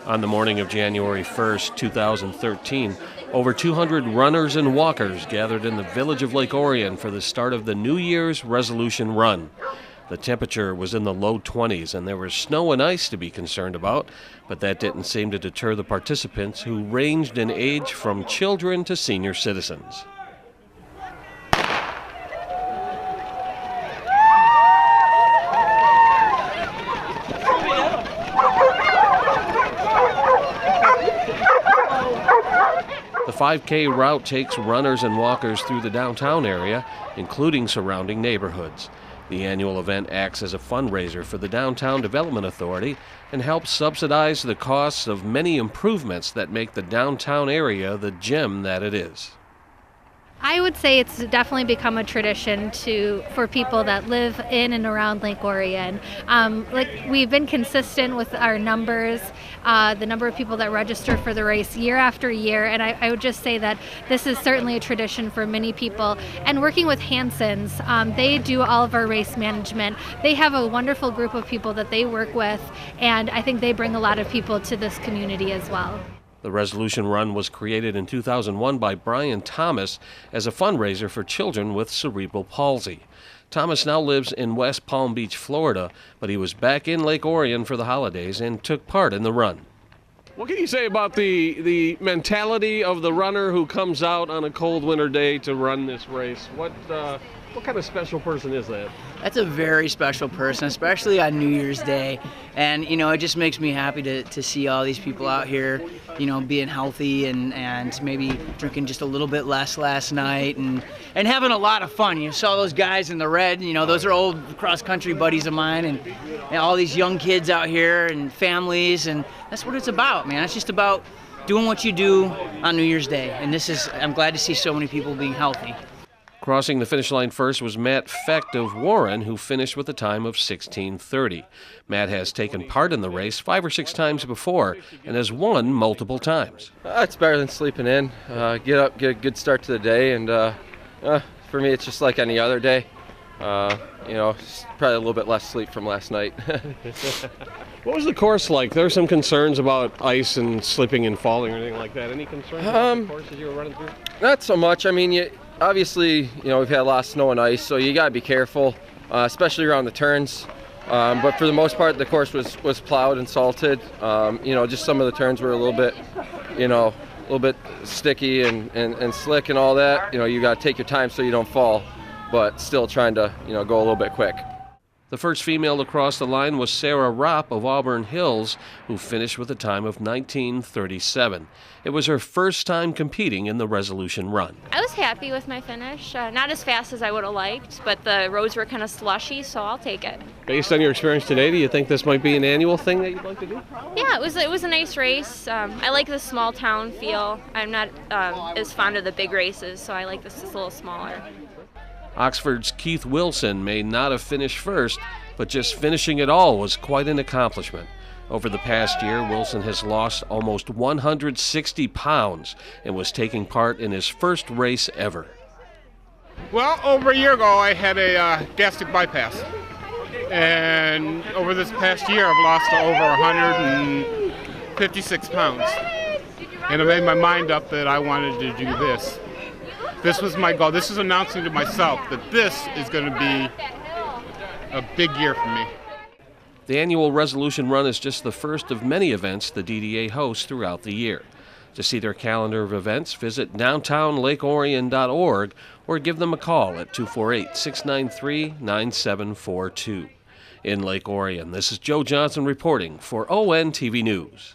On the morning of January 1st, 2013, over 200 runners and walkers gathered in the village of Lake Orion for the start of the New Year's resolution run. The temperature was in the low 20s and there was snow and ice to be concerned about, but that didn't seem to deter the participants, who ranged in age from children to senior citizens. The 5K route takes runners and walkers through the downtown area, including surrounding neighborhoods. The annual event acts as a fundraiser for the Downtown Development Authority and helps subsidize the costs of many improvements that make the downtown area the gem that it is. I would say it's definitely become a tradition for people that live in and around Lake Orion. We've been consistent with our numbers, the number of people that register for the race year after year, and I would just say that this is certainly a tradition for many people. And working with Hanson's, they do all of our race management. They have a wonderful group of people that they work with, and I think they bring a lot of people to this community as well. The resolution run was created in 2001 by Brian Thomas as a fundraiser for children with cerebral palsy. Thomas now lives in West Palm Beach, Florida, but he was back in Lake Orion for the holidays and took part in the run. What can you say about the mentality of the runner who comes out on a cold winter day to run this race? What kind of special person is that? That's a very special person, especially on New Year's Day. And, it just makes me happy to see all these people out here, being healthy and maybe drinking just a little bit less last night and having a lot of fun. You saw those guys in the red, those are old cross-country buddies of mine, and all these young kids out here and families, and that's what it's about, man. It's just about doing what you do on New Year's Day. And I'm glad to see so many people being healthy. Crossing the finish line first was Matt Fecht of Warren, who finished with a time of 16:30. Matt has taken part in the race 5 or 6 times before and has won multiple times. It's better than sleeping in. Get up, get a good start to the day, and for me it's just like any other day. Probably a little bit less sleep from last night. What was the course like? There are some concerns about ice and slipping and falling or anything like that. Any concerns about the course as you were running through? Not so much. I mean, obviously, we've had a lot of snow and ice, so you got to be careful, especially around the turns. But for the most part, the course was plowed and salted. Just some of the turns were a little bit sticky and slick and all that. You got to take your time so you don't fall, but still trying to, go a little bit quick. The first female to cross the line was Sarah Ropp of Auburn Hills, who finished with a time of 19:37. It was her first time competing in the resolution run. I was happy with my finish. Not as fast as I would have liked, but the roads were kind of slushy, so I'll take it. Based on your experience today, do you think this might be an annual thing that you'd like to do? Yeah, it was a nice race. I like the small town feel. I'm not as fond of the big races, so I like this just a little smaller. Oxford's Keith Wilson may not have finished first, but just finishing it all was quite an accomplishment. Over the past year, Wilson has lost almost 160 pounds and was taking part in his first race ever. Well, over a year ago, I had a gastric bypass. And over this past year, I've lost over 156 pounds. And I made my mind up that I wanted to do this. This was my goal. This is announcing to myself that this is going to be a big year for me. The annual resolution run is just the first of many events the DDA hosts throughout the year. To see their calendar of events, visit downtownlakeorion.org or give them a call at 248-693-9742. In Lake Orion, this is Joe Johnson reporting for ONTV News.